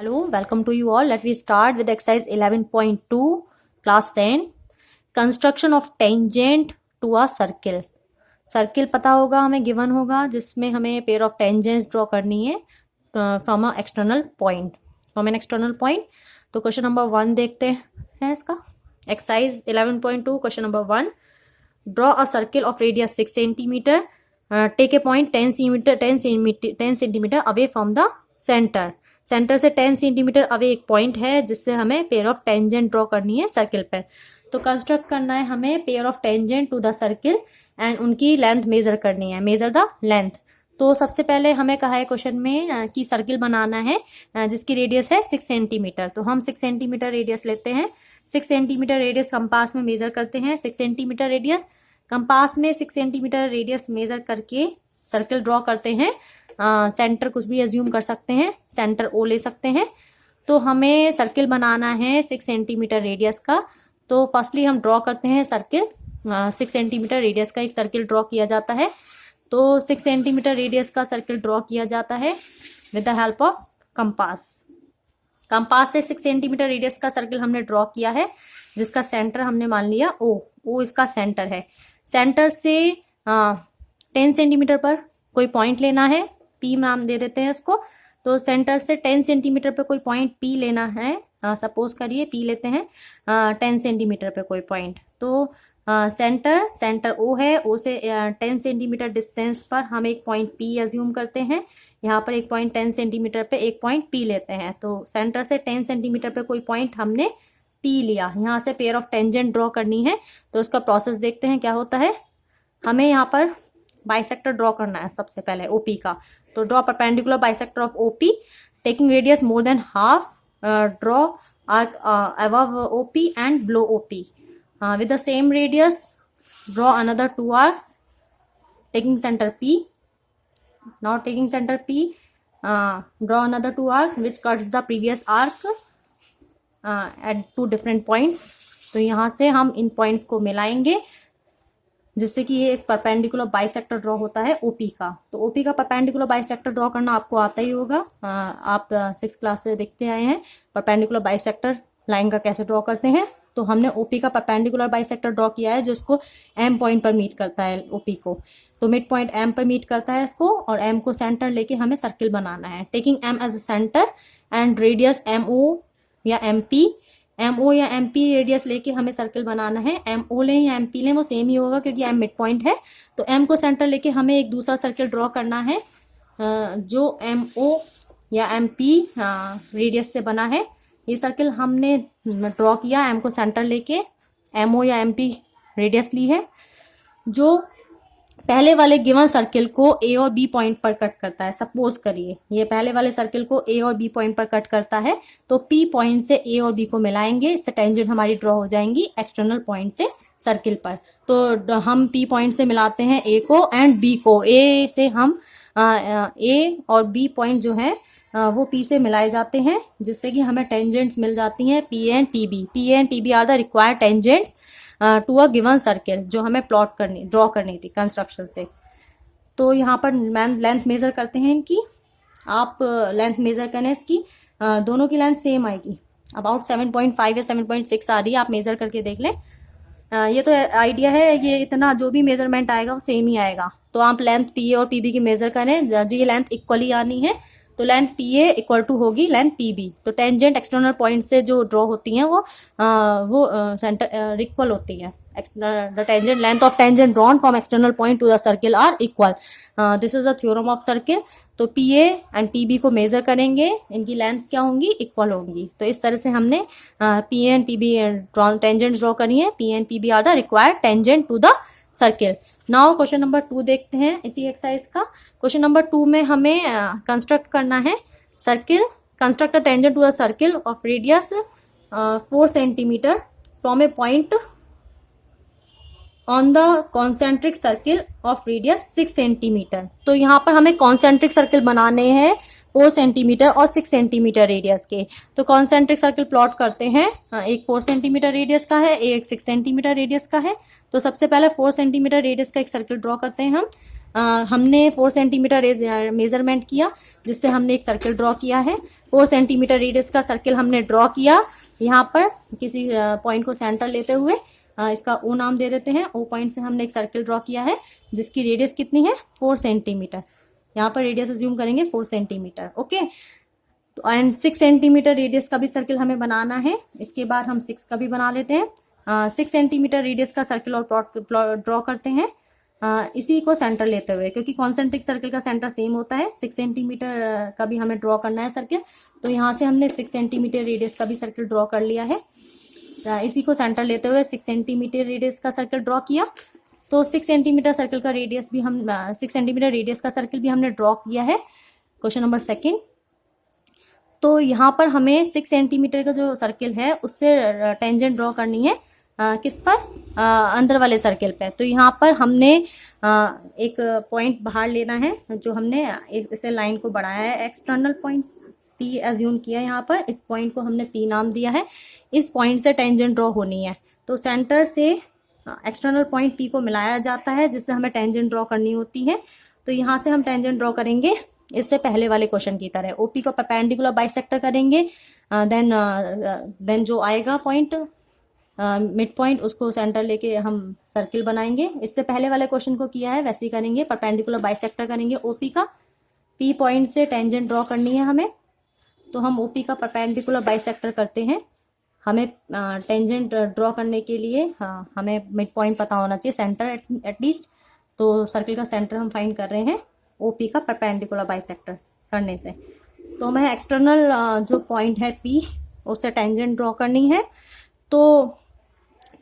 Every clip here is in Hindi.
Hello, welcome to you all. Let me start with exercise 11.2, class 10. Construction of tangent to a circle. Circle पता होगा, हमें गिवन होगा, जिसमें हमें पेयर ऑफ टेंजेंट्स ड्रॉ करनी है from a external point, from an external point. तो क्वेश्चन नंबर 1 देखते हैं इसका. Exercise 11.2 question number 1. Draw a circle of radius 6 centimetre. Take a point 10 centimetre away from the centre. Centre से 10 सेंटीमीटर अवे एक पॉइंट है जिससे हमें पेयर ऑफ टेंजेंट ड्रॉ करनी है सर्किल पर. तो कंस्ट्रक्ट करना है हमें pair of tangent to the circle and उनकी लेंथ मेजर करनी है. Measure the length. तो सबसे पहले हमें कहा है क्वेश्चन में कि सर्किल बनाना है जिसकी रेडियस है 6 सेंटीमीटर. तो हम 6 सेंटीमीटर रेडियस लेते हैं. 6 सेंटीमीटर रेडियस कंपास में मेजर करते हैं. 6 सेंटीमीटर रेडियस कंपास में 6 सेंटीमीटर रेडियस मेजर करके सर्किल ड्रॉ करते हैं. सेंटर कुछ भी एज्यूम कर सकते हैं, सेंटर ओ ले सकते हैं. तो हमें सर्किल बनाना है 6 सेंटीमीटर रेडियस का. तो फर्स्टली हम ड्रॉ करते हैं सर्किल. 6 सेंटीमीटर रेडियस का एक सर्किल ड्रॉ किया जाता है. तो 6 सेंटीमीटर रेडियस का सर्किल ड्रॉ किया जाता है with the help of compass. Compass से 6 सेंटीमीटर रेडियस का सर्किल हमने ड्रॉ किया है जिसका सेंटर हमने मान लिया ओ. ओ इसका सेंटर है. सेंटर से 10 सेंटीमीटर पर कोई पॉइंट लेना है. पी नाम दे देते हैं इसको. तो सेंटर से 10 सेंटीमीटर पे कोई पॉइंट पी लेना है. सपोज करिए पी लेते हैं 10 सेंटीमीटर पे कोई पॉइंट. तो सेंटर ओ है. ओ से 10 सेंटीमीटर डिस्टेंस पर हम एक पॉइंट पी एज्यूम करते हैं. यहाँ पर एक पॉइंट 10 सेंटीमीटर पे एक पॉइंट पी लेते हैं. तो सेंटर से 10 सेंटीमीटर पे कोई पॉइंट हमने पी लिया. यहाँ से पेयर ऑफ टेंजेंट ड्रॉ करनी है. तो उसका प्रोसेस देखते हैं क्या होता है. हमें यहाँ पर बाइसेक्टर ड्रॉ करना है सबसे पहले ओपी का. तो draw perpendicular bisector of OP taking radius more than half. Draw arc above OP and below OP with the same radius. Draw another two arcs taking center P. Now taking center P, draw another two arcs which cuts the previous arc at two different points. तो यहाँ से हम इन पॉइंट्स को मिलाएंगे जिससे कि ये एक परपेंडिकुलर बाइसेक्टर ड्रॉ होता है ओपी का. तो ओपी का परपेंडिकुलर बाइसेक्टर ड्रॉ करना आपको आता ही होगा. आप 6th क्लास से देखते आए हैं परपेंडिकुलर बाइसेक्टर लाइन का कैसे ड्रॉ करते हैं. तो हमने ओपी का परपेंडिकुलर बाइसेक्टर ड्रॉ किया है जो इसको एम पॉइंट पर मीट करता है ओपी को. तो मिड पॉइंट एम पर मीट करता है इसको और एम को सेंटर लेके हमें सर्किल बनाना है. Taking M as a centre and radius M O या एम पी. एम ओ या एम पी रेडियस लेके हमें सर्किल बनाना है. एम ओ लें या एम पी लें वो सेम ही होगा क्योंकि एम मिड पॉइंट है. तो एम को सेंटर लेके हमें एक दूसरा सर्किल ड्रॉ करना है जो एम ओ या एम पी रेडियस से बना है. ये सर्किल हमने ड्रॉ किया एम को सेंटर लेके. एम ओ या एम पी रेडियस ली है जो पहले वाले गिवन सर्किल को ए और बी पॉइंट पर कट करता है. सपोज करिए ये पहले वाले सर्किल को ए और बी पॉइंट पर कट करता है. तो पी पॉइंट से ए और बी को मिलाएंगे. इससे टेंजेंट हमारी ड्रॉ हो जाएंगी एक्सटर्नल पॉइंट से सर्किल पर. तो हम पी पॉइंट से मिलाते हैं ए को एंड बी को. ए से हम ए और बी पॉइंट जो है वो पी से मिलाए जाते हैं जिससे कि हमें टेंजेंट्स मिल जाती हैं P and P B. P and P B are the required tangents to a given circle जो हमें ड्रॉ करनी थी कंस्ट्रक्शन से. तो यहाँ पर लेंथ मेजर करते हैं इनकी. आप लेंथ मेजर करें इसकी. दोनों की लेंथ सेम आएगी. अबाउट 7.5 या 7.6 आ रही है. आप मेजर करके देख लें. ये तो आइडिया है. ये इतना जो भी मेजरमेंट आएगा वो सेम ही आएगा. तो आप लेंथ पी ए और पी बी की मेजर करें. जो ये लेंथ इक्वली आनी है तो length P A equal to होगी लेंथ पी बी. तो टेंजेंट एक्सटर्नल पॉइंट से जो ड्रॉ होती हैं वो सेंटर इक्वल होती है. The tangent length of tangent drawn from external point to the circle are equal. This is the theorem of circle. तो P A and P B को मेजर करेंगे. इनकी लेंथ्स क्या होंगी? इक्वल होंगी. तो इस तरह से हमने P A and P B tangent draw करी है. P and P B are the required tangent to the circle. Now question number 2 देखते हैं इसी एक्सरसाइज का. क्वेश्चन नंबर 2 में हमें कंस्ट्रक्ट करना है circle. Construct a tangent to a circle of radius 4 centimetre from a point on the concentric circle of radius 6 centimetre. तो यहाँ पर हमें कॉन्सेंट्रिक सर्किल बनाने हैं 4 सेंटीमीटर और 6 सेंटीमीटर रेडियस के. तो कॉन्सेंट्रिक सर्किल प्लॉट करते हैं. एक 4 सेंटीमीटर रेडियस का है, एक 6 सेंटीमीटर रेडियस का है. तो सबसे पहले 4 सेंटीमीटर रेडियस का एक सर्किल ड्रॉ करते हैं हम. हमने 4 सेंटीमीटर मेजरमेंट किया जिससे हमने एक सर्किल ड्रॉ किया है. 4 सेंटीमीटर रेडियस का सर्किल हमने ड्रॉ किया। यहाँ पर किसी पॉइंट को सेंटर लेते हुए इसका ओ नाम दे देते हैं। ओ पॉइंट से हमने एक सर्किल ड्रॉ किया है जिसकी रेडियस कितनी है 4 सेंटीमीटर। यहाँ पर रेडियस अज्यूम करेंगे 4 सेंटीमीटर। ओके, तो एंड 6 सेंटीमीटर रेडियस का भी सर्किल हमें बनाना है। इसके बाद हम 6 का भी बना लेते हैं। 6 सेंटीमीटर रेडियस का सर्किल और ड्रॉ करते हैं इसी को सेंटर लेते हुए, क्योंकि कॉन्सेंट्रिक सर्किल का सेंटर सेम होता है। 6 सेंटीमीटर का भी हमें ड्रॉ करना है सर्किल, तो यहाँ से हमने 6 सेंटीमीटर रेडियस का भी सर्किल ड्रॉ कर लिया है। इसी को सेंटर लेते हुए 6 सेंटीमीटर रेडियस का सर्किल ड्रॉ किया। तो 6 सेंटीमीटर सर्किल का रेडियस भी हम 6 सेंटीमीटर रेडियस का सर्किल भी हमने ड्रॉ किया है। Question number 2। तो यहाँ पर हमें 6 सेंटीमीटर का जो सर्किल है उससे टेंजेंट ड्रॉ करनी है किस पर, अंदर वाले सर्किल पे। तो यहाँ पर हमने एक पॉइंट बाहर लेना है, जो हमने इसे लाइन को बढ़ाया है, एक्सटर्नल पॉइंट्स P एज्यूम किया। यहाँ पर इस पॉइंट को हमने P नाम दिया है। इस पॉइंट से टेंजेंट ड्रॉ होनी है, तो सेंटर से एक्सटर्नल पॉइंट P को मिलाया जाता है जिससे हमें टेंजेंट ड्रॉ करनी होती है। तो यहाँ से हम टेंजेंट ड्रॉ करेंगे इससे पहले वाले क्वेश्चन की तरह। OP को परपेंडिकुलर बाइसेक्टर करेंगे, देन जो आएगा पॉइंट मिड पॉइंट उसको सेंटर लेके हम सर्किल बनाएंगे। इससे पहले वाले क्वेश्चन को किया है वैसे ही करेंगे, परपेंडिकुलर बाइसेक्टर करेंगे OP का। P पॉइंट से टेंजेंट ड्रॉ करनी है हमें, तो हम OP का परपेंडिकुलर बाइसेक्टर करते हैं। हमें टेंजेंट ड्रॉ करने के लिए हमें मिड पॉइंट पता होना चाहिए, सेंटर एटलीस्ट। तो सर्किल का सेंटर हम फाइंड कर रहे हैं OP का परपेंडिकुलर बाइसेक्टर करने से। तो हमें एक्सटर्नल जो पॉइंट है P उससे टेंजेंट ड्रॉ करनी है। तो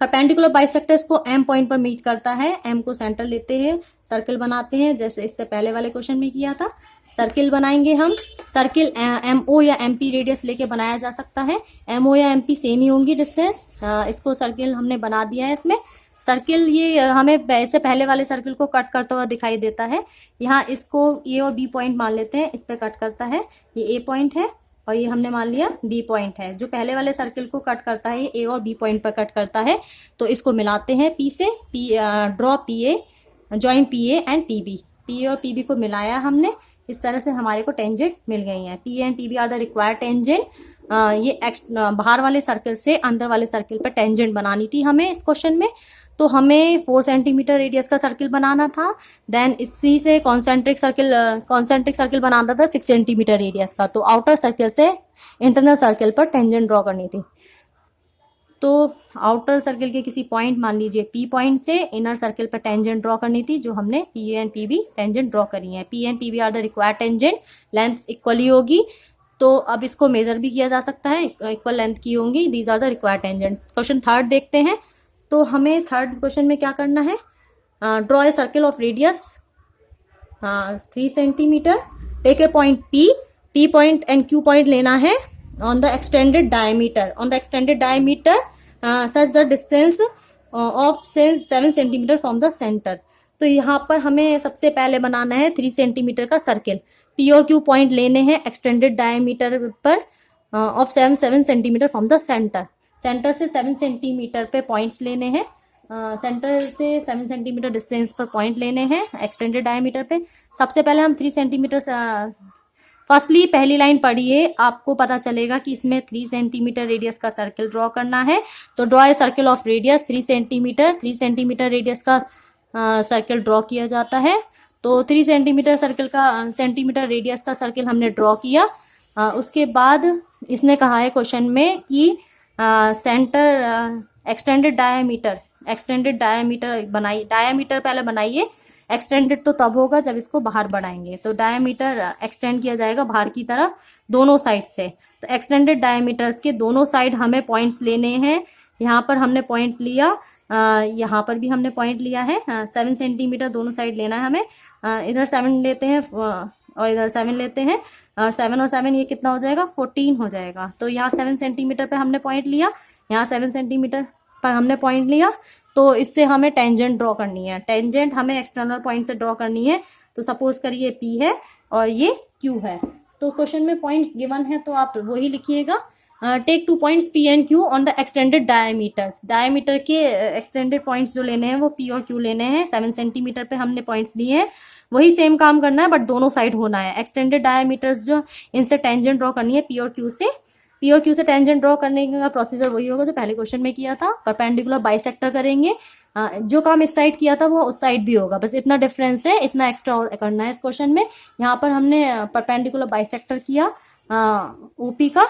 परपेंडिकुलर बाइसेक्टर को M पॉइंट पर मीट करता है। M को सेंटर लेते हैं, सर्किल बनाते हैं, जैसे इससे पहले वाले क्वेश्चन में किया था। सर्किल बनाएंगे हम, सर्किल MO या MP रेडियस लेके बनाया जा सकता है। MO या MP सेम ही होंगी डिस्टेंस। इसको सर्किल हमने बना दिया है। इसमें सर्किल ये हमें इससे पहले वाले सर्किल को कट करता हुआ दिखाई देता है। यहाँ इसको A और B पॉइंट मान लेते हैं, इस पे कट करता है। ये A पॉइंट है और ये हमने मान लिया B पॉइंट है। जो पहले वाले सर्किल को कट करता है ये A और B पॉइंट पर कट करता है। तो इसको मिलाते हैं P से, draw PA, join PA and PB। PA और PB को मिलाया हमने, इस तरह से हमारे को टेंजेंट मिल गई है। PA and PB are the required tangent. ये बाहर वाले सर्किल से अंदर वाले सर्किल पर टेंजेंट बनानी थी हमें इस क्वेश्चन में। तो हमें 4 सेंटीमीटर रेडियस का सर्किल बनाना था। देन इसी से कॉन्सेंट्रिक सर्किल बनाना था 6 सेंटीमीटर रेडियस का। तो आउटर सर्किल से इंटरनल सर्किल पर टेंजेंट ड्रॉ करनी थी। तो आउटर सर्किल के किसी पॉइंट, मान लीजिए P पॉइंट से इनर सर्किल पर टेंजेंट ड्रॉ करनी थी, जो हमने PA and PB tangent draw करी है। P and PB are the required tangent, length equally होगी। तो अब इसको मेजर भी किया जा सकता है, इक्वल लेंथ की होंगी। These are the required tangent. Question 3 देखते हैं। तो हमें 3rd क्वेश्चन में क्या करना है, draw a circle of radius 3 centimetre, take a point P point and Q point लेना है on the extended diameter such the distance of 7 centimetre from the centre. तो यहाँ पर हमें सबसे पहले बनाना है 3 सेंटीमीटर का सर्किल। P और Q पॉइंट लेने हैं एक्सटेंडेड डायमीटर पर of 7 centimetre from the centre. Centre से 7 सेंटीमीटर पे पॉइंट्स लेने हैं, सेंटर से 7 सेंटीमीटर डिस्टेंस पर पॉइंट लेने हैं एक्सटेंडेड डायमीटर पे। सबसे पहले हम 3 सेंटीमीटर, फर्स्टली पहली लाइन पढ़िए, आपको पता चलेगा कि इसमें 3 सेंटीमीटर रेडियस का सर्किल ड्रॉ करना है। तो draw a circle of radius 3 centimetre radius का सर्किल ड्रॉ किया जाता है। तो 3 सेंटीमीटर रेडियस का सर्किल हमने ड्रॉ किया। उसके बाद इसने कहा है क्वेश्चन में कि सेंटर एक्सटेंडेड डायमीटर बनाइए। डायमीटर पहले बनाइए, एक्सटेंडेड तो तब होगा जब इसको बाहर बढ़ाएंगे। तो डायमीटर एक्सटेंड किया जाएगा बाहर की तरफ दोनों साइड से। तो एक्सटेंडेड डायमीटर्स के दोनों साइड हमें पॉइंट्स लेने हैं। यहाँ पर हमने पॉइंट लिया, यहाँ पर भी हमने पॉइंट लिया है। 7 सेंटीमीटर दोनों साइड लेना है हमें। इधर 7 लेते हैं और इधर 7 लेते हैं, और 7 और 7 ये कितना हो जाएगा, 14 हो जाएगा। तो यहाँ 7 सेंटीमीटर पे हमने पॉइंट लिया, यहाँ 7 सेंटीमीटर पर हमने पॉइंट लिया। तो इससे हमें टेंजेंट ड्रॉ करनी है। टेंजेंट हमें एक्सटर्नल पॉइंट से ड्रॉ करनी है। तो सपोज करिए P है और ये Q है। तो क्वेश्चन में पॉइंट्स गिवन है तो आप वही लिखिएगा। Take 2 points P and Q on the extended diameters. Diameter के एक्सटेंडेड पॉइंट्स जो लेने हैं वो पी और क्यू लेने हैं। 7 सेंटीमीटर पे हमने पॉइंट्स लिए हैं, वही सेम काम करना है बट दोनों साइड होना है। एक्सटेंडेड डायमीटर्स जो इनसे टेंजेंट ड्रॉ करनी है पी और क्यू से। पी और क्यू से टेंजेंट ड्रॉ करने का प्रोसीजर वही होगा जो पहले क्वेश्चन में किया था। परपेंडिकुलर बाइसेक्टर करेंगे, जो काम इस साइड किया था वो उस साइड भी होगा, बस इतना डिफरेंस है, इतना एक्स्ट्रा और करना है इस क्वेश्चन में। यहाँ पर हमने परपेंडिकुलर बाइसेक्टर किया ओपी का।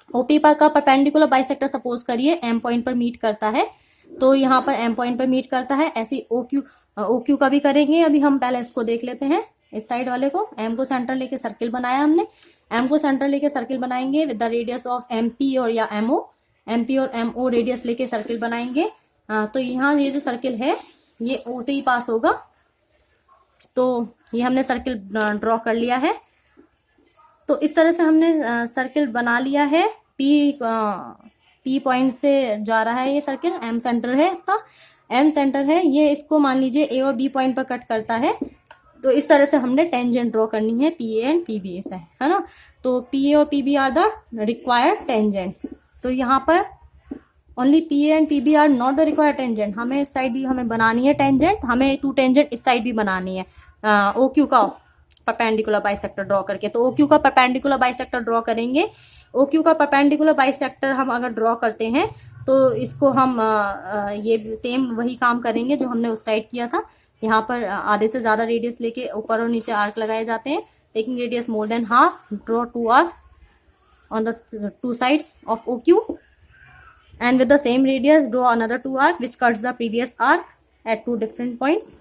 ओपी पर का परपेंडिकुलर बाइसेक्टर सपोज करिए एम पॉइंट पर मीट करता है, तो यहाँ पर एम पॉइंट पर मीट करता है। ऐसे ओ क्यू का भी करेंगे। अभी हम पहले इसको देख लेते हैं, इस साइड वाले को। एम को सेंटर लेके सर्किल बनाया हमने, एम को सेंटर लेके सर्किल बनाएंगे with the radius of M P और या एम ओ। एम पी और एम ओ रेडियस लेके सर्किल बनाएंगे। तो यहाँ ये जो सर्किल है ये ओ से ही पास होगा, तो ये हमने सर्किल ड्रॉ कर लिया है। तो इस तरह से हमने सर्किल बना लिया है। पी पॉइंट से जा रहा है ये सर्किल, एम सेंटर है इसका, एम सेंटर है ये। इसको मान लीजिए ए और बी पॉइंट पर कट करता है। तो इस तरह से हमने टेंजेंट ड्रॉ करनी है P A and P B से, है ना। तो पी ए और P B are the required tangent. तो यहाँ पर only P A and P B are not the required tangent. हमें इस साइड भी हमें बनानी है टेंजेंट, हमें 2 टेंजेंट इस साइड भी बनानी है ओ क्यू का परपेंडिकुलर बाइसेक्टर ड्रॉ करके। तो ओ क्यू का परपेंडिकुलर बाइसेक्टर ड्रॉ करेंगे। ओ क्यू का परपेंडिकुलर बाइसेक्टर हम अगर ड्रॉ करते हैं तो इसको हम ये सेम वही काम करेंगे जो हमने उस साइड किया था। यहाँ पर आधे से ज्यादा रेडियस लेके ऊपर और नीचे आर्क लगाए जाते हैं। Taking radius more than half, draw 2 arcs on the 2 sides of OQ, and with the same radius draw another 2 arc which cuts the previous arc at 2 different points।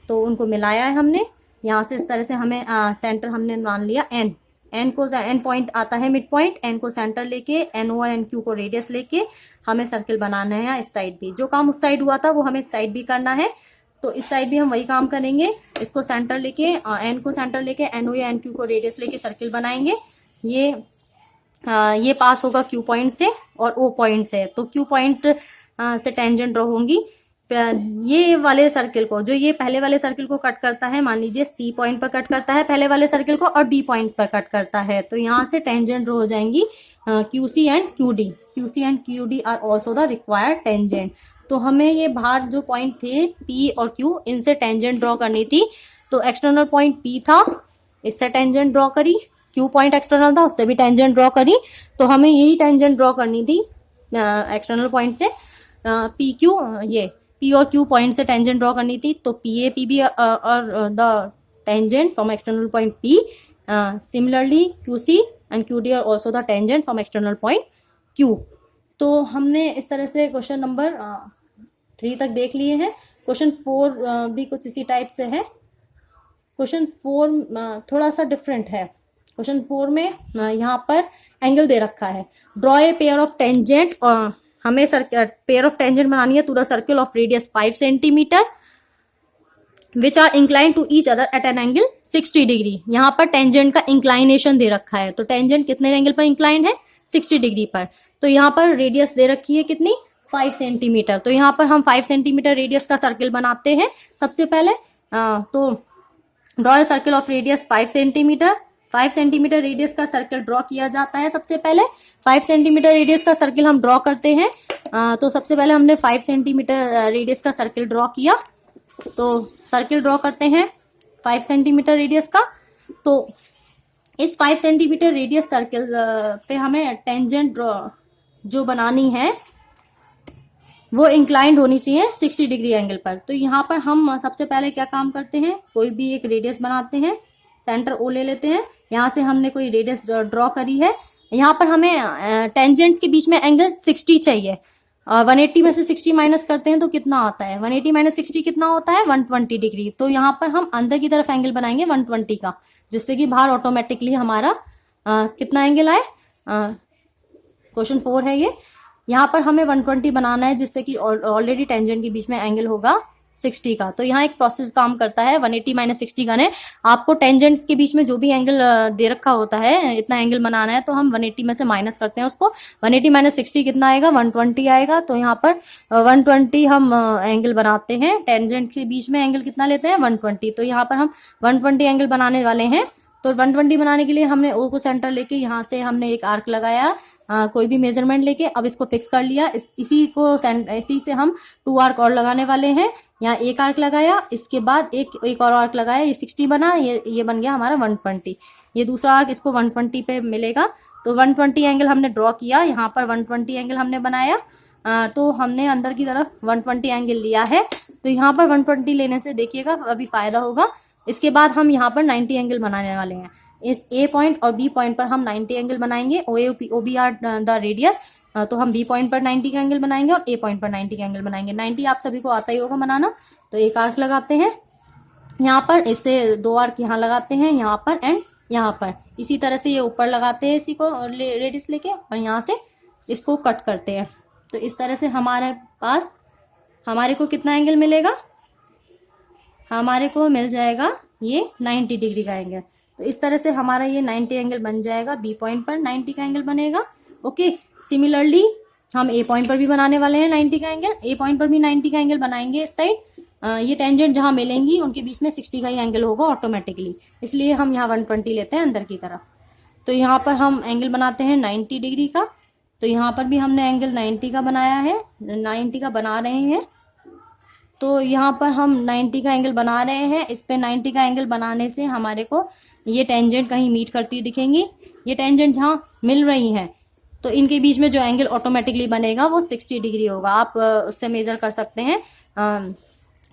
तो उनको मिलाया है हमने यहाँ से। इस तरह से हमें सेंटर हमने मान लिया एन। एन को एन पॉइंट आता है मिड पॉइंट, एन को सेंटर लेके एन ओ और एन क्यू को रेडियस लेके हमें सर्किल बनाना है। इस साइड भी जो काम उस साइड हुआ था वो हमें इस साइड भी करना है। तो इस साइड भी हम वही काम करेंगे। इसको सेंटर लेके एन को सेंटर लेके एन ओ या एन क्यू को रेडियस लेके सर्किल बनाएंगे। ये पास होगा क्यू पॉइंट से और ओ पॉइंट से। तो क्यू पॉइंट से टेंजेंट ड्रॉ होंगी। ये वाले सर्किल को, जो ये पहले वाले सर्किल को कट करता है, मान लीजिए सी पॉइंट पर कट करता है पहले वाले सर्किल को और डी पॉइंट्स पर कट करता है, तो यहाँ से टेंजेंट ड्रॉ हो जाएंगी Q C and Q D. Q C and Q D are also the required tangent. तो हमें ये बाहर जो पॉइंट थे पी और क्यू, इनसे टेंजेंट ड्रॉ करनी थी। तो एक्सटर्नल पॉइंट पी था, इससे टेंजेंट ड्रॉ करी। क्यू पॉइंट एक्सटर्नल था, उससे भी टेंजेंट ड्रॉ करी। तो हमें यही टेंजेंट ड्रॉ करनी थी एक्सटर्नल पॉइंट से। पी क्यू, ये पी और क्यू पॉइंट से टेंजेंट ड्रॉ करनी थी। तो पी ए पी बी और the tangent from external point P. Similarly Q C and Q D are also the tangent from external point Q. तो हमने इस तरह से क्वेश्चन नंबर 3 तक देख लिए हैं। क्वेश्चन 4 भी कुछ इसी टाइप से है। क्वेश्चन 4 थोड़ा सा डिफरेंट है। क्वेश्चन 4 में यहाँ पर एंगल दे रखा है। Draw a pair of tangent, और हमें पेयर ऑफ टेंजेंट बनानी है to the circle of radius 5 centimetre which are incline to each other at an angle 60 degree. यहाँ पर टेंजेंट का इंक्लाइनेशन दे रखा है। तो टेंजेंट कितने एंगल पर इंक्लाइन है? 60 डिग्री पर। तो यहाँ पर रेडियस दे रखी है कितनी? 5 सेंटीमीटर। तो यहाँ पर हम 5 सेंटीमीटर रेडियस का सर्किल बनाते हैं सबसे पहले। तो draw a circle of radius 5 centimetre. 5 centimetre radius का सर्किल ड्रॉ किया जाता है सबसे पहले। 5 सेंटीमीटर रेडियस का सर्किल हम ड्रॉ करते हैं। तो सबसे पहले हमने 5 सेंटीमीटर रेडियस का सर्किल ड्रॉ किया। तो सर्किल ड्रॉ करते हैं 5 सेंटीमीटर रेडियस का। तो इस 5 सेंटीमीटर रेडियस सर्किल पे हमें टेंजेंट ड्रॉ जो बनानी है वो इंक्लाइंड होनी चाहिए 60 डिग्री एंगल पर। तो यहाँ पर हम सबसे पहले क्या काम करते हैं, कोई भी एक रेडियस बनाते हैं। सेंटर ओ ले लेते हैं। यहाँ से हमने कोई रेडियस ड्रॉ करी है। यहाँ पर हमें टेंजेंट्स के बीच में एंगल 60 चाहिए। 180 में से 60 माइनस करते हैं तो कितना आता है? 180 माइनस 60 कितना होता है? 120 डिग्री। तो यहाँ पर हम अंदर की तरफ एंगल बनाएंगे 120 का, जिससे कि बाहर ऑटोमेटिकली हमारा कितना एंगल आए। क्वेश्चन 4 है ये। यहाँ पर हमें 120 बनाना है, जिससे कि ऑलरेडी टेंजेंट के बीच में एंगल होगा 60 का। तो यहाँ एक प्रोसेस काम करता है 180 माइनस 60 का ने। आपको टेंजेंट्स के बीच में जो भी एंगल दे रखा होता है, इतना एंगल बनाना है, तो हम 180 में से माइनस करते हैं उसको। 180 माइनस 60 कितना आएगा? 120 आएगा। तो यहाँ पर 120 हम एंगल बनाते हैं। टेंजेंट के बीच में एंगल कितना लेते हैं? 120। तो यहाँ पर हम 120 एंगल बनाने वाले हैं। तो 120 बनाने के लिए हमने ओ को सेंटर लेके यहाँ से हमने एक आर्क लगाया कोई भी मेजरमेंट लेके अब इसको फिक्स कर लिया। इसी से हम 2 आर्क और लगाने वाले हैं। यहाँ एक आर्क लगाया, इसके बाद एक और आर्क लगाया, ये 60 बना, ये बन गया हमारा 120। ये दूसरा आर्क इसको 120 पे मिलेगा। तो 120 एंगल हमने ड्रॉ किया, यहाँ पर 120 एंगल हमने बनाया। तो हमने अंदर की तरफ 120 एंगल लिया है। तो यहाँ पर 120 लेने से देखिएगा अभी फायदा होगा। इसके बाद हम यहाँ पर 90 एंगल बनाने वाले हैं। इस ए पॉइंट और बी पॉइंट पर हम 90 एंगल बनाएंगे। O B are the radius. तो हम बी पॉइंट पर 90 का एंगल बनाएंगे और ए पॉइंट पर 90 का एंगल बनाएंगे। 90 आप सभी को आता ही होगा बनाना। तो एक आर्क लगाते हैं यहाँ पर, इससे 2 आर्क यहाँ लगाते हैं, यहाँ पर एंड यहाँ पर। इसी तरह से ये ऊपर लगाते हैं इसी को रेडियस लेके, और यहाँ से इसको कट करते हैं। तो इस तरह से हमारे को कितना एंगल मिलेगा? हमारे को मिल जाएगा ये 90 डिग्री का एंगल। तो इस तरह से हमारा ये 90 एंगल बन जाएगा। बी पॉइंट पर 90 का एंगल बनेगा। ओके, सिमिलरली हम ए पॉइंट पर भी बनाने वाले हैं 90 का एंगल। ए पॉइंट पर भी 90 का एंगल बनाएंगे इस साइड। ये टेंजेंट जहाँ मिलेंगी उनके बीच में 60 का ही एंगल होगा ऑटोमेटिकली, इसलिए हम यहाँ 120 लेते हैं अंदर की तरफ। तो यहाँ पर हम एंगल बनाते हैं 90 डिग्री का। तो यहाँ पर भी हमने एंगल 90 का बनाया है, 90 का बना रहे हैं। तो यहाँ पर हम 90 का एंगल बना रहे हैं। इस पे 90 का एंगल बनाने से हमारे को ये टेंजेंट कहीं मीट करती हुई दिखेंगी। ये टेंजेंट जहाँ मिल रही हैं तो इनके बीच में जो एंगल ऑटोमेटिकली बनेगा वो 60 डिग्री होगा। आप उससे मेज़र कर सकते हैं,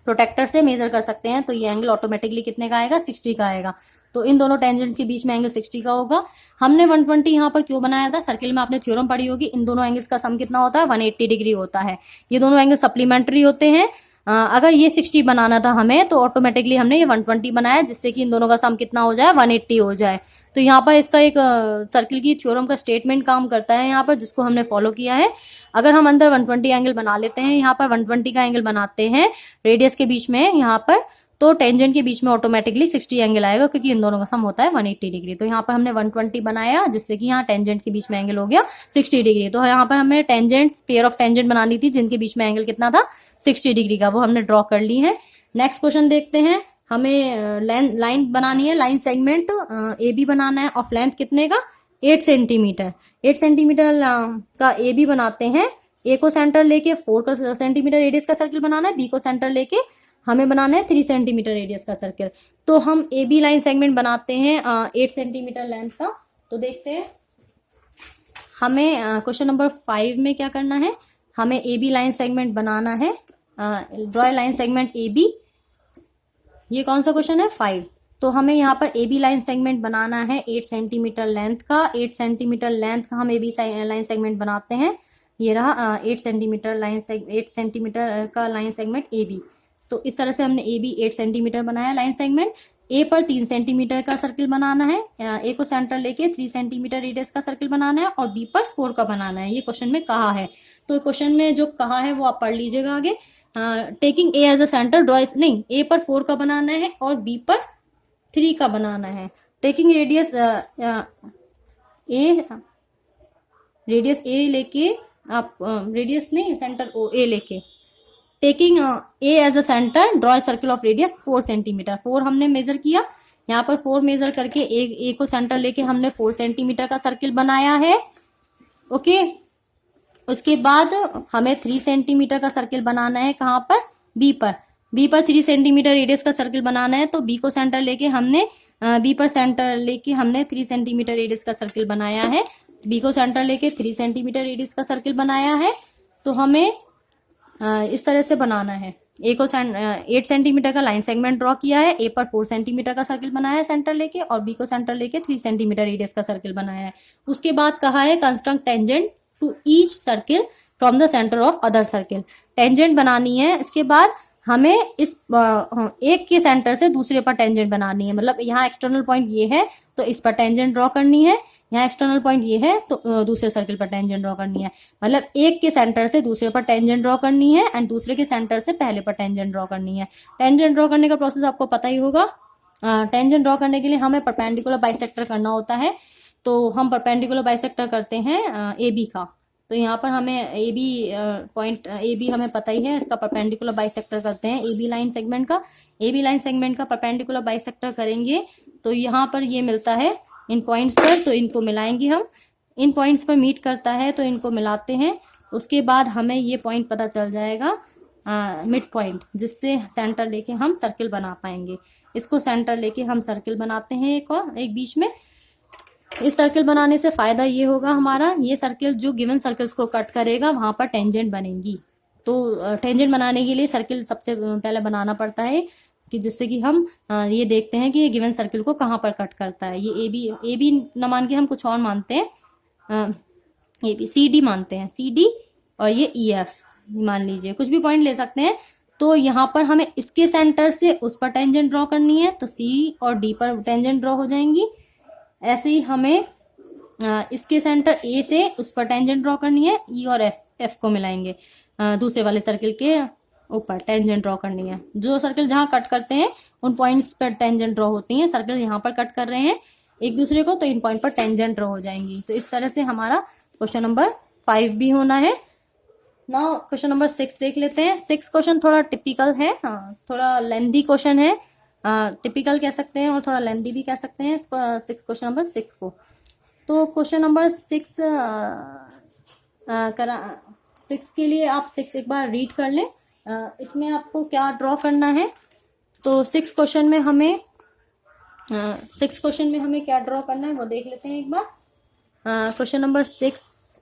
प्रोटेक्टर से मेज़र कर सकते हैं। तो ये एंगल ऑटोमेटिकली कितने का आएगा? 60 का आएगा। तो इन दोनों टेंजेंट के बीच में एंगल 60 का होगा। हमने 120 यहाँ पर क्यों बनाया था? सर्किल में आपने थ्योरम पढ़ी होगी, इन दोनों एंगल्स का सम कितना होता है? 180 डिग्री होता है। ये दोनों एंगल सप्लीमेंट्री होते हैं। अगर ये 60 बनाना था हमें तो ऑटोमेटिकली हमने ये 120 बनाया, जिससे कि इन दोनों का सम कितना हो जाए? 180 हो जाए। तो यहाँ पर इसका एक सर्किल की थ्योरम का स्टेटमेंट काम करता है यहाँ पर, जिसको हमने फॉलो किया है। अगर हम अंदर 120 एंगल बना लेते हैं, यहाँ पर 120 का एंगल बनाते हैं रेडियस के बीच में यहाँ पर, तो टेंजेंट के बीच में ऑटोमेटिकली 60 एंगल आएगा, क्योंकि इन दोनों का सम होता है 180 डिग्री। तो यहाँ पर हमने 120 बनाया, जिससे कि यहाँ टेंजेंट के बीच में एंगल हो गया 60 डिग्री। तो यहाँ पर हमें पेयर ऑफ टेंजेंट बनानी थी जिनके बीच में एंगल कितना था? 60 डिग्री का। वो हमने ड्रॉ कर ली है। नेक्स्ट क्वेश्चन देखते हैं। हमें लाइन बनानी है, लाइन सेगमेंट ए बी बनाना है। ऑफ लेंथ कितने का? 8 सेंटीमीटर। 8 सेंटीमीटर का ए बी बनाते हैं। ए को सेंटर लेके 4 सेंटीमीटर रेडियस का सर्किल बनाना है। बी को सेंटर लेके हमें बनाना है 3 सेंटीमीटर रेडियस का सर्किल। तो हम ए बी लाइन सेगमेंट बनाते हैं 8 सेंटीमीटर लेंथ का। तो देखते हैं हमें क्वेश्चन नंबर 5 में क्या करना है। हमें ए बी लाइन सेगमेंट बनाना है। Draw line segment A B. ये कौन सा क्वेश्चन है? 5। तो हमें यहाँ पर ए बी लाइन सेगमेंट बनाना है 8 सेंटीमीटर लेंथ का। 8 सेंटीमीटर लेंथ का हम ए बी लाइन सेगमेंट बनाते हैं। ये रहा 8 सेंटीमीटर का लाइन सेगमेंट ए बी। तो इस तरह से हमने ए बी 8 सेंटीमीटर बनाया लाइन सेगमेंट। ए पर 3 सेंटीमीटर का सर्किल बनाना है। ए को सेंटर लेके 3 सेंटीमीटर रेडियस का सर्किल बनाना है, और बी पर 4 का बनाना है। ये क्वेश्चन में कहा है। तो क्वेश्चन में जो कहा है वो आप पढ़ लीजिएगा आगे। Taking A as a centre draw A पर 4 का बनाना है और बी पर 3 का बनाना है। टेकिंग रेडियस ए लेके आप रेडियस नहीं, सेंटर ओ ए लेके taking A as a centre draw circle of radius 4 centimetre. 4 हमने मेजर किया, यहाँ पर 4 मेजर करके ए को सेंटर लेके हमने 4 सेंटीमीटर का सर्किल बनाया है। ओके, उसके बाद हमें 3 सेंटीमीटर का सर्किल बनाना है। कहाँ पर? बी पर। बी पर 3 सेंटीमीटर रेडियस का सर्किल बनाना है। तो बी को सेंटर लेके हमने 3 सेंटीमीटर रेडियस का सर्किल बनाया है। बी को सेंटर लेके 3 सेंटीमीटर रेडियस का सर्किल बनाया है। तो हमें इस तरह से बनाना है। ए को 8 सेंटीमीटर का लाइन सेगमेंट ड्रॉ किया है। ए पर 4 सेंटीमीटर का सर्किल बनाया है सेंटर लेके, और बी को सेंटर लेके 3 सेंटीमीटर रेडियस का सर्किल बनाया है। उसके बाद कहा है construct tangent to each circle from the centre of other circle. Tangent बनानी है। इसके बाद हमें इस एक के सेंटर से दूसरे पर टेंजेंट बनानी है। मतलब यहाँ एक्सटर्नल पॉइंट ये है तो इस पर टेंजेंट ड्रॉ करनी है। यहाँ एक्सटर्नल पॉइंट ये है तो दूसरे सर्किल पर टेंजेंट ड्रॉ करनी है। मतलब एक के सेंटर से दूसरे पर टेंजेंट ड्रॉ करनी है एंड दूसरे के सेंटर से पहले पर टेंजेंट ड्रॉ करनी है। टेंजेंट ड्रॉ करने का प्रोसेस आपको पता ही होगा। टेंजेंट ड्रॉ करने के लिए हमें परपेंडिकुलर बाइसेक्टर करना होता है। तो हम परपेंडिकुलर बाइसेक्टर करते हैं ए बी का। तो यहाँ पर हमें ए बी हमें पता ही है, इसका परपेंडिकुलर बाइसेक्टर करते हैं ए बी लाइन सेगमेंट का। ए बी लाइन सेगमेंट का परपेंडिकुलर बाइसेक्टर करेंगे तो यहाँ पर ये मिलता है इन पॉइंट्स पर, तो इनको मिलाएंगे हम। इन पॉइंट्स पर मीट करता है तो इनको मिलाते हैं। उसके बाद हमें ये पॉइंट पता चल जाएगा मिड पॉइंट, जिससे सेंटर लेके हम सर्किल बना पाएंगे। इसको सेंटर लेके हम सर्किल बनाते हैं एक बीच में। इस सर्किल बनाने से फायदा ये होगा हमारा, ये सर्किल जो गिवन सर्कल्स को कट करेगा वहां पर टेंजेंट बनेंगी। तो टेंजेंट बनाने के लिए सर्किल सबसे पहले बनाना पड़ता है, कि जिससे कि हम ये देखते हैं कि ये गिवन सर्किल को कहाँ पर कट करता है। ये ए बी न मान के हम कुछ और मानते हैं, ए बी सी डी मानते हैं, सी डी, और ये ई एफ मान लीजिए, कुछ भी पॉइंट ले सकते हैं। तो यहाँ पर हमें इसके सेंटर से उस पर टेंजेंट ड्रॉ करनी है, तो सी और डी पर टेंजेंट ड्रॉ हो जाएंगी। ऐसे ही हमें इसके सेंटर ए से उस पर टेंजेंट ड्रॉ करनी है, ई और एफ को मिलाएंगे, दूसरे वाले सर्किल के ऊपर टेंजेंट ड्रॉ करनी है। जो सर्किल जहाँ कट करते हैं उन पॉइंट्स पर टेंजेंट ड्रॉ होती हैं। सर्किल यहाँ पर कट कर रहे हैं एक दूसरे को, तो इन पॉइंट पर टेंजेंट ड्रॉ हो जाएंगी। तो इस तरह से हमारा क्वेश्चन नंबर 5 भी होना है। नाउ क्वेश्चन नंबर 6 देख लेते हैं। 6 क्वेश्चन थोड़ा टिपिकल है, थोड़ा लेंदी क्वेश्चन है, टिपिकल कह सकते हैं और थोड़ा लेंदी भी कह सकते हैं इसको, 6 क्वेश्चन नंबर 6 को। तो क्वेश्चन नंबर 6 के लिए आप 6 एक बार रीड कर लें। इसमें आपको क्या ड्रॉ करना है, तो 6 क्वेश्चन में हमें क्या ड्रॉ करना है वो देख लेते हैं एक बार। Question number 6,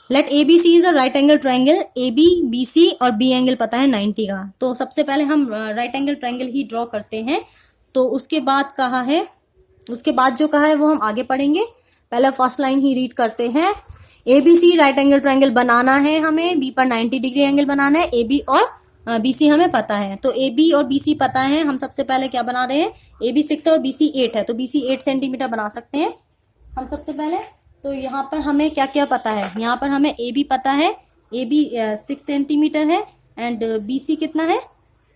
let A B C is a right angle triangle. A B, B C और बी एंगल पता है 90 का। तो सबसे पहले हम राइट एंगल ट्राइंगल ही ड्रॉ करते हैं। तो उसके बाद जो कहा है वो हम आगे पढ़ेंगे। पहले फर्स्ट लाइन ही रीड करते हैं। A B C right angle triangle बनाना है हमें, बी पर 90 डिग्री एंगल बनाना है। ए बी और बी सी हमें पता है, तो ए बी और बी सी पता है। हम सबसे पहले क्या बना रहे हैं, ए बी 6 और बी सी 8 है, तो बी सी 8 सेंटीमीटर बना सकते हैं हम सबसे पहले। तो यहाँ पर हमें क्या क्या पता है, यहाँ पर हमें ए बी पता है, ए बी 6 सेंटीमीटर है, एंड बी सी कितना है,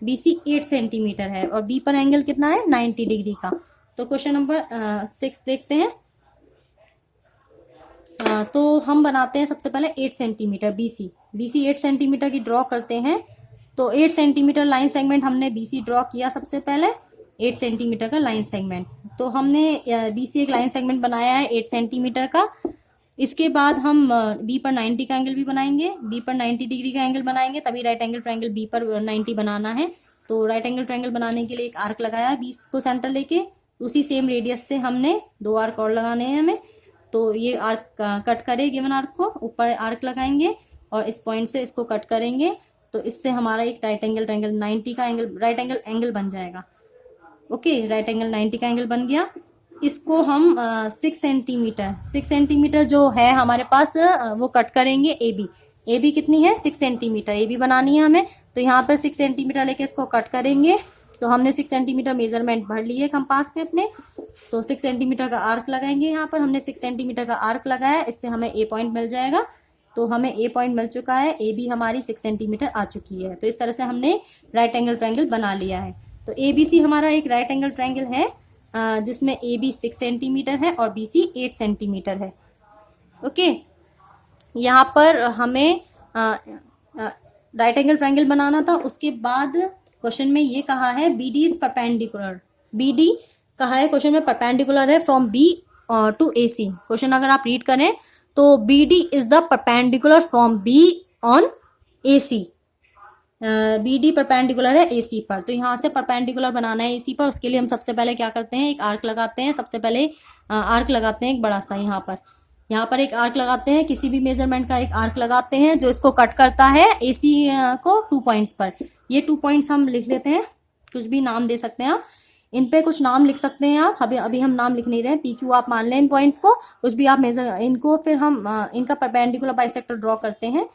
बी सी 8 सेंटीमीटर है, और बी पर एंगल कितना है 90 डिग्री का। तो क्वेश्चन नंबर 6 देखते हैं। तो हम बनाते हैं सबसे पहले 8 सेंटीमीटर बी सी 8 सेंटीमीटर की ड्रॉ करते हैं। तो 8 सेंटीमीटर लाइन सेगमेंट हमने बी सी ड्रॉ किया सबसे पहले, 8 सेंटीमीटर का लाइन सेगमेंट। तो हमने बी सी एक लाइन सेगमेंट बनाया है 8 सेंटीमीटर का। इसके बाद हम बी पर 90 का एंगल भी बनाएंगे, बी पर 90 डिग्री का एंगल बनाएंगे, तभी राइट एंगल ट्रायंगल बी पर 90 बनाना है। तो राइट एंगल ट्रायंगल बनाने के लिए एक आर्क लगाया 20 को सेंटर लेके, उसी सेम रेडियस से हमने 2 आर्क और लगाने हैं हमें। तो ये आर्क कट करे गिवन आर्क को, ऊपर आर्क लगाएंगे और इस पॉइंट से इसको कट करेंगे। तो इससे हमारा एक राइट एंगल ट्रायंगल 90 का एंगल, राइट एंगल एंगल बन जाएगा। ओके, राइट एंगल 90 का एंगल बन गया। इसको हम 6 सेंटीमीटर जो है हमारे पास वो कट करेंगे ए बी कितनी है 6 सेंटीमीटर ए बी बनानी है हमें। तो यहाँ पर 6 सेंटीमीटर लेके इसको कट करेंगे। तो हमने 6 सेंटीमीटर मेजरमेंट भर लिए कंपास में अपने। तो 6 सेंटीमीटर का आर्क लगाएंगे, यहाँ पर हमने 6 सेंटीमीटर का आर्क लगाया, इससे हमें ए पॉइंट मिल जाएगा। तो हमें ए पॉइंट मिल चुका है, ए बी हमारी 6 सेंटीमीटर आ चुकी है। तो इस तरह से हमने राइट एंगल ट्रायंगल बना लिया है। तो ए बी सी हमारा एक राइट एंगल ट्रायंगल है जिसमें ए बी 6 सेंटीमीटर है और बी सी 8 सेंटीमीटर है। ओके, यहाँ पर हमें राइट एंगल ट्रायंगल बनाना था। उसके बाद क्वेश्चन में ये कहा है B D is perpendicular, B D कहा है क्वेश्चन में परपेंडिकुलर है from B to A C. Question अगर आप रीड करें तो B D is the perpendicular from B on A C, B D perpendicular है ए सी पर। तो यहाँ से परपेंडिकुलर बनाना है ए सी पर, उसके लिए हम सबसे पहले क्या करते हैं, एक आर्क लगाते हैं। सबसे पहले आर्क लगाते हैं एक बड़ा सा, यहाँ पर एक आर्क लगाते हैं, किसी भी मेजरमेंट का एक आर्क लगाते हैं जो इसको कट करता है ए सी को 2 पॉइंट्स पर। ये 2 पॉइंट्स हम लिख लेते हैं, कुछ भी नाम दे सकते हैं आप, इन पे कुछ नाम लिख सकते हैं आप। अभी हम नाम लिख नहीं रहे हैं, पी क्यू आप मान लें इन पॉइंट्स को, कुछ भी आप मेजर इनको। फिर हम इनका परपेंडिकुलर बाइसेक्टर ड्रॉ करते हैं।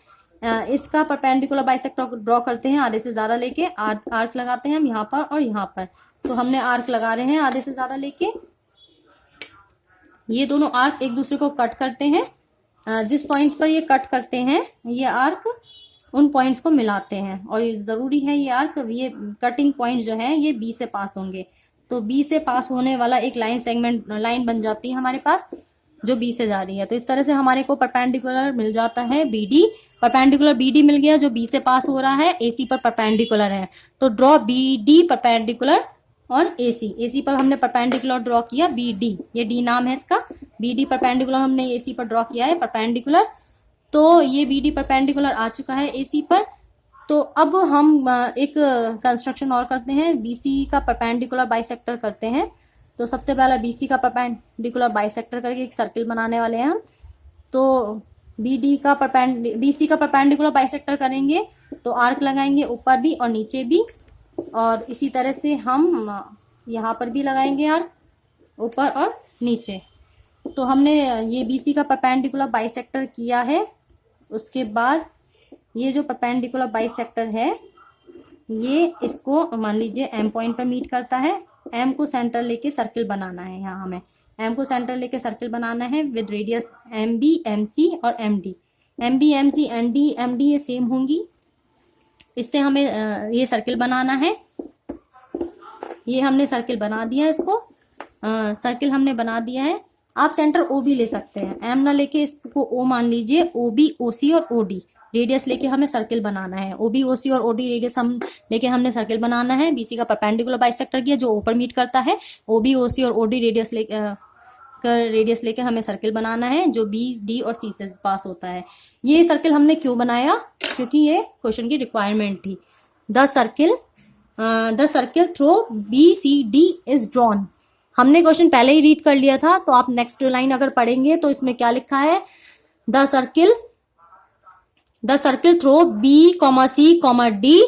इसका परपेंडिकुलर बाइसेक्टर ड्रॉ करते हैं आधे से ज्यादा लेके, आर्क लगाते हैं हम यहाँ पर और यहाँ पर। तो हमने आर्क लगा रहे हैं आधे से ज्यादा लेके, ये दोनों आर्क एक दूसरे को कट करते हैं। जिस पॉइंट्स पर ये कट करते हैं ये आर्क उन पॉइंट्स को मिलाते हैं, और ये जरूरी है ये आर्क, ये कटिंग पॉइंट जो है ये बी से पास होंगे। तो बी से पास होने वाला एक लाइन बन जाती है हमारे पास जो बी से जा रही है। तो इस तरह से हमारे को परपेंडिकुलर मिल जाता है B D, perpendicular B D मिल गया जो बी से पास हो रहा है, ए सी पर परपेंडिकुलर है। तो ड्रॉ बी डी परपेंडिकुलर और AC, AC पर हमने परपेंडिकुलर ड्रॉ किया BD, ये D नाम है इसका, BD परपेंडिकुलर हमने AC पर ड्रॉ किया है परपेंडिकुलर, तो ये BD परपेंडिकुलर आ चुका है AC पर। तो अब हम एक कंस्ट्रक्शन और करते हैं, BC का परपेंडिकुलर बाइसेक्टर करते हैं। तो सबसे पहला BC का परपेंडिकुलर बाइसेक्टर करके एक सर्किल बनाने वाले हैं हम। तो BC का परपेंडिकुलर बाइसेक्टर करेंगे तो आर्क लगाएंगे ऊपर भी और नीचे भी, और इसी तरह से हम यहाँ पर भी लगाएंगे आर्क ऊपर और नीचे। तो हमने ये BC का परपेंडिकुलर बाइसेक्टर किया है। उसके बाद ये जो परपेंडिकुलर बाइसेक्टर है ये इसको मान लीजिए M पॉइंट पर मीट करता है। M को सेंटर लेके सर्किल बनाना है, यहाँ हमें M को सेंटर लेके सर्किल बनाना है विद रेडियस MB, MC और MD। MB, MC, MD ये सेम होंगी, इससे हमें ये सर्किल बनाना है। ये हमने सर्किल बना दिया, इसको सर्किल हमने बना दिया है। आप सेंटर O भी ले सकते हैं, M ना लेके इसको O मान लीजिए। OB, OC और OD रेडियस लेके हमें सर्किल बनाना है। OB, OC और OD रेडियस हम लेके हमने सर्किल बनाना है। BC का परपेंडिकुलर बाइसेक्टर किया जो ऊपर मीट करता है। OB, OC और OD रेडियस लेके हमें सर्किल बनाना है जो B, D और C से पास होता है। ये सर्किल हमने क्यों बनाया, क्योंकि ये क्वेश्चन की रिक्वायरमेंट थी। The circle through BCD is drawn. हमने क्वेश्चन पहले ही रीड कर लिया था, तो आप नेक्स्ट लाइन अगर पढ़ेंगे तो इसमें क्या लिखा है, the circle through B, C, D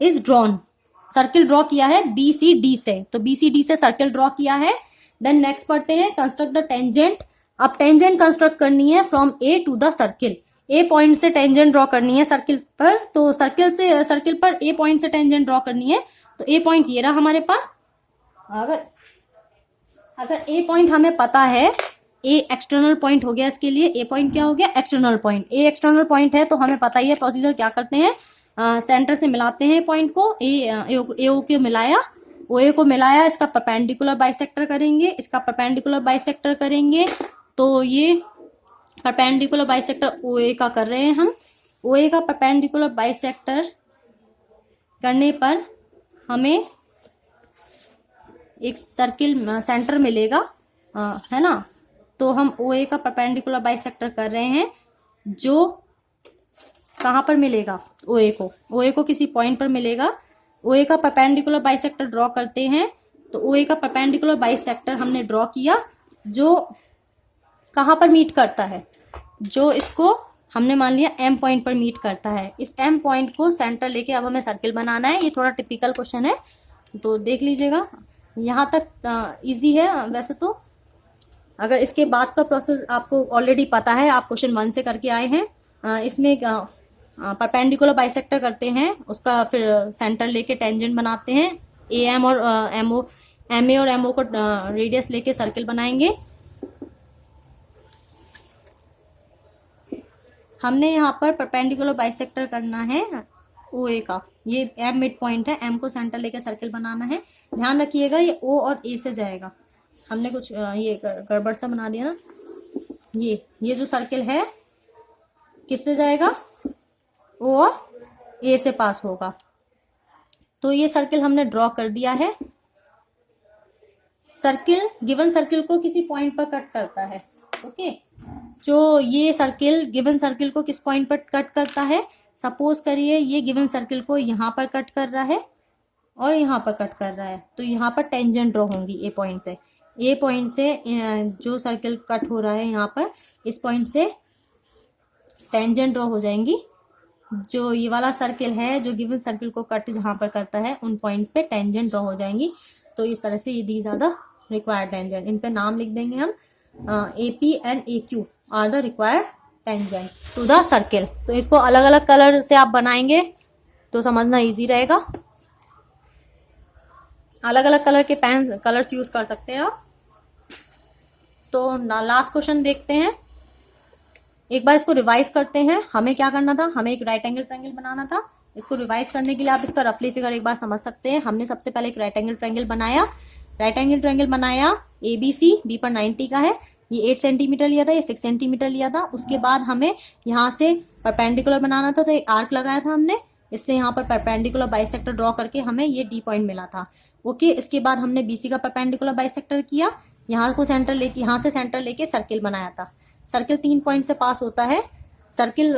is drawn. Circle draw किया है BCD से, तो BCD से सर्किल ड्रॉ किया है। देन नेक्स्ट पढ़ते हैं, कंस्ट्रक्ट द टेंजेंट। अब टेंजेंट कंस्ट्रक्ट करनी है from A to the circle. A point से टेंजेंट ड्रॉ करनी है सर्किल पर, तो सर्किल पर A पॉइंट से टेंजेंट ड्रॉ करनी है। तो A पॉइंट ये रहा हमारे पास। अगर A पॉइंट हमें पता है, A एक्सटर्नल पॉइंट हो गया इसके लिए। A पॉइंट क्या हो गया, external point. A external point है तो हमें पता ही है प्रोसीजर क्या करते हैं, सेंटर से मिलाते हैं पॉइंट को। AO को मिलाया, OA को मिलाया, इसका परपेंडिकुलर बाइसेक्टर करेंगे, इसका परपेंडिकुलर बाइसेक्टर करेंगे। तो ये परपेंडिकुलर बाइसेक्टर OA का कर रहे हैं हम। OA का परपेंडिकुलर बाइसेक्टर करने पर हमें एक सर्किल सेंटर मिलेगा, है ना। तो हम OA का परपेंडिकुलर बाइसेक्टर कर रहे हैं जो कहाँ पर मिलेगा, OA को किसी पॉइंट पर मिलेगा। OA का परपेंडिकुलर बाइसेक्टर ड्रॉ करते हैं। तो OA का परपेंडिकुलर बाइसेक्टर हमने ड्रॉ किया जो कहाँ पर मीट करता है, जो इसको हमने मान लिया M पॉइंट पर मीट करता है। इस M पॉइंट को सेंटर लेके अब हमें सर्किल बनाना है। ये थोड़ा टिपिकल क्वेश्चन है तो देख लीजिएगा, यहाँ तक इजी है वैसे तो। अगर इसके बाद का प्रोसेस आपको ऑलरेडी पता है, आप क्वेश्चन 1 से करके आए हैं। इसमें परपेंडिकुलर बाइसेक्टर करते हैं, उसका फिर सेंटर लेके टेंजेंट बनाते हैं। AM और MA और MO को रेडियस लेके सर्किल बनाएंगे। हमने यहाँ पर परपेंडिकुलर बाइसेक्टर करना है OA का। ये M मिड पॉइंट है, M को सेंटर लेके सर्किल बनाना है। ध्यान रखिएगा ये O और A से जाएगा। हमने कुछ ये गड़बड़ सा बना दिया ना। ये जो सर्किल है किससे जाएगा, O और A से पास होगा। तो ये सर्किल हमने ड्रॉ कर दिया है। सर्किल गिवन सर्किल को किसी पॉइंट पर कट करता है। ओके, जो ये सर्किल गिवन सर्किल को किस पॉइंट पर कट करता है, सपोज करिए ये गिवन सर्किल को यहाँ पर कट कर रहा है और यहाँ पर कट कर रहा है। तो यहाँ पर टेंजेंट ड्रॉ होंगी A पॉइंट से। A पॉइंट से जो सर्किल कट हो रहा है यहाँ पर, इस पॉइंट से टेंजेंट ड्रॉ हो जाएंगी। जो ये वाला सर्किल है जो गिवन सर्किल को कट जहाँ पर करता है, उन पॉइंट्स पे टेंजेंट ड्रॉ हो जाएंगी। तो इस तरह से ये these are the required tangent. इन पे नाम लिख देंगे हम, AP and AQ are the required tangent to the circle. तो इसको अलग अलग कलर से आप बनाएंगे तो समझना इजी रहेगा। अलग अलग कलर के पेन कलर्स यूज कर सकते हैं आप। तो लास्ट क्वेश्चन देखते हैं, एक बार इसको रिवाइज करते हैं। हमें क्या करना था, हमें एक राइट एंगल ट्रायंगल बनाना था। इसको रिवाइज करने के लिए आप इसका रफली फिगर एक बार समझ सकते हैं। हमने सबसे पहले एक राइट एंगल ट्रायंगल बनाया। राइट एंगल ट्रायंगल बनाया ABC, B पर 90 का है। ये 8 सेंटीमीटर लिया था, ये 6 सेंटीमीटर लिया था। उसके बाद हमें यहाँ से परपेंडिकुलर बनाना था, तो एक आर्क लगाया था हमने। इससे यहाँ पर परपेंडिकुलर बाइसेक्टर ड्रॉ करके हमें ये डी पॉइंट मिला था। ओके, इसके बाद हमने बीसी का परपेंडिकुलर बाइसेक्टर किया, यहाँ को सेंटर लेके, यहाँ से सेंटर लेके सर्किल बनाया था। सर्किल 3 पॉइंट से पास होता है, सर्किल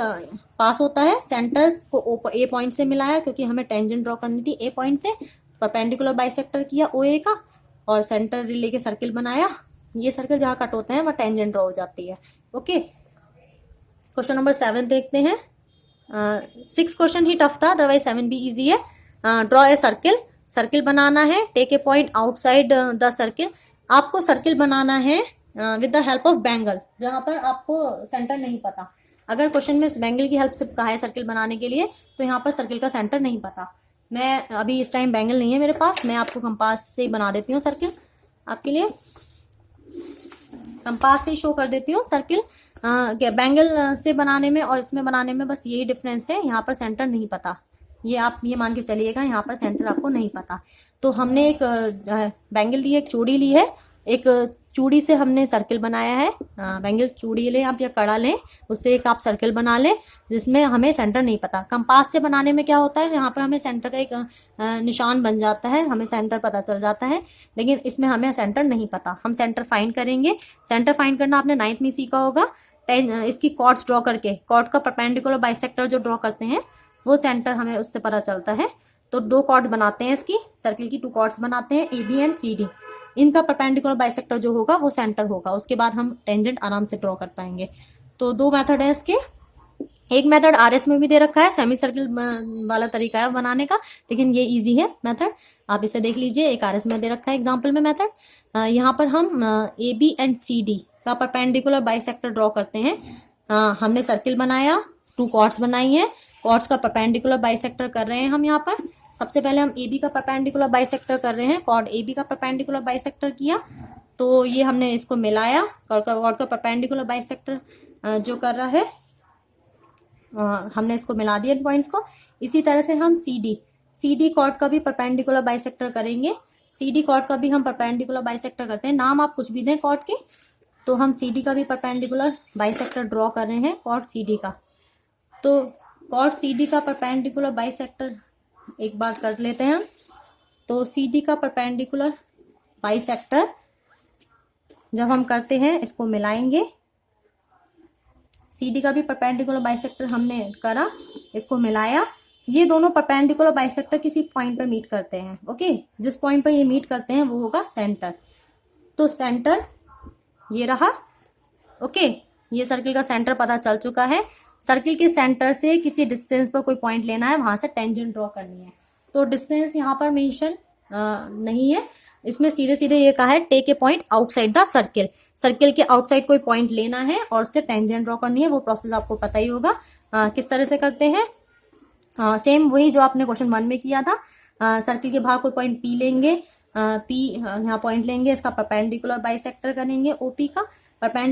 पास होता है, सेंटर को ए पॉइंट से मिलाया क्योंकि हमें टेंजेंट ड्रॉ करनी थी। ए पॉइंट से परपेंडिकुलर बाइसेक्टर किया ओ ए का और सेंटर लेके सर्किल बनाया। ये सर्किल जहाँ कट होते हैं वह टेंजेंट ड्रॉ हो जाती है। ओके, क्वेश्चन नंबर 7 देखते हैं। 6 क्वेश्चन ही टफ था, अदरवाइज 7 भी इजी है। ड्रॉ ए सर्किल, सर्किल बनाना है, take a point outside the circle. आपको सर्किल बनाना है with the help of bangle, जहां पर आपको सेंटर नहीं पता। अगर क्वेश्चन में बैंगल की हेल्प से कहा है सर्किल बनाने के लिए, तो यहाँ पर सर्किल का सेंटर नहीं पता। मैं अभी इस टाइम बैंगल नहीं है मेरे पास, मैं आपको कंपास से ही बना देती हूँ सर्किल, आपके लिए कंपास से ही शो कर देती हूँ सर्किल। बैंगल से बनाने में और इसमें बनाने में बस यही डिफरेंस है, यहाँ पर सेंटर नहीं पता। ये आप ये मान के चलिएगा, यहाँ पर सेंटर आपको नहीं पता। तो हमने एक बैंगल ली है, एक चूड़ी ली है, एक चूड़ी से हमने सर्किल बनाया है। बैंगल चूड़ी लें आप या कड़ा लें, उससे एक आप सर्किल बना लें जिसमें हमें सेंटर नहीं पता। कंपास से बनाने में क्या होता है, यहाँ पर हमें सेंटर का एक निशान बन जाता है, हमें सेंटर पता चल जाता है, लेकिन इसमें हमें सेंटर नहीं पता। हम सेंटर फाइंड करेंगे। सेंटर फाइंड करना आपने 9th में सीखा होगा। इसकी कॉर्ड्स ड्रॉ करके, कॉर्ड का परपेंडिकुलर बाइसेक्टर जो ड्रॉ करते हैं वो सेंटर हमें उससे पता चलता है। तो 2 कॉर्ड बनाते हैं, इसकी सर्किल की 2 कॉर्ड्स बनाते हैं, A B and C D. इनका परपेंडिकुलर बाइसेक्टर जो होगा वो सेंटर होगा, उसके बाद हम टेंजेंट आराम से ड्रॉ कर पाएंगे। तो 2 मेथड है इसके। एक मेथड आरएस में भी दे रखा है, सेमी सर्किल वाला तरीका है बनाने का, लेकिन ये इजी है मेथड, आप इसे देख लीजिए। एक आरएस में दे रखा है एग्जाम्पल में मेथड। यहाँ पर हम A B and C D का परपेंडिकुलर बाइसेक्टर ड्रॉ करते हैं। हमने सर्किल बनाया, 2 कॉर्ड्स बनाई है, कॉर्ड्स का परपेंडिकुलर बाइसेक्टर कर रहे हैं हम यहाँ पर। सबसे पहले हम ए बी का परपेंडिकुलर बाइसेक्टर कर रहे हैं, कॉर्ड ए बी का परपेंडिकुलर बाइसेक्टर किया, तो ये हमने इसको मिलाया। कॉर्ड का परपेंडिकुलर बाइसेक्टर जो कर रहा है हमने इसको मिला दिया पॉइंट्स को। इसी तरह से हम सी डी कॉर्ड का भी परपेंडिकुलर बाइसेक्टर करेंगे। सी डी कॉर्ड का भी हम परपेंडिकुलर बाइसेक्टर करते हैं, नाम आप कुछ भी दें कॉर्ड के। तो हम सी डी का भी परपेंडिकुलर बाइसेक्टर ड्रॉ कर रहे हैं, कॉर्ड सी डी का। तो कॉर्ड सी डी का परपेंडिकुलर बाइसेक्टर एक बार कर लेते हैं हम। तो सी डी का परपेंडिकुलर बाइसेक्टर जब हम करते हैं, इसको मिलाएंगे। सी डी का भी परपेंडिकुलर बाइसेक्टर हमने करा, इसको मिलाया। ये दोनों परपेंडिकुलर बाइसेक्टर किसी पॉइंट पर मीट करते हैं। ओके, जिस पॉइंट पर ये मीट करते हैं वो होगा सेंटर। तो सेंटर ये रहा। ओके, ये सर्किल का सेंटर पता चल चुका है। सर्किल के सेंटर से किसी डिस्टेंस पर कोई पॉइंट लेना है, वहां से टेंजेंट ड्रॉ करनी है। तो डिस्टेंस यहाँ पर मेंशन नहीं है, इसमें सीधे सीधे ये कहा है take a point outside the circle. Circle के आउटसाइड कोई पॉइंट लेना है और उससे टेंजेंट ड्रॉ करनी है। वो प्रोसेस आपको पता ही होगा किस तरह से करते हैं। सेम वही जो आपने क्वेश्चन 1 में किया था। सर्किल के बाहर कोई पॉइंट पी लेंगे, पी यहाँ पॉइंट लेंगे, इसका परपेंडिकुलर बाइसेक्टर करेंगे ओपी का। परपेंडिकुलर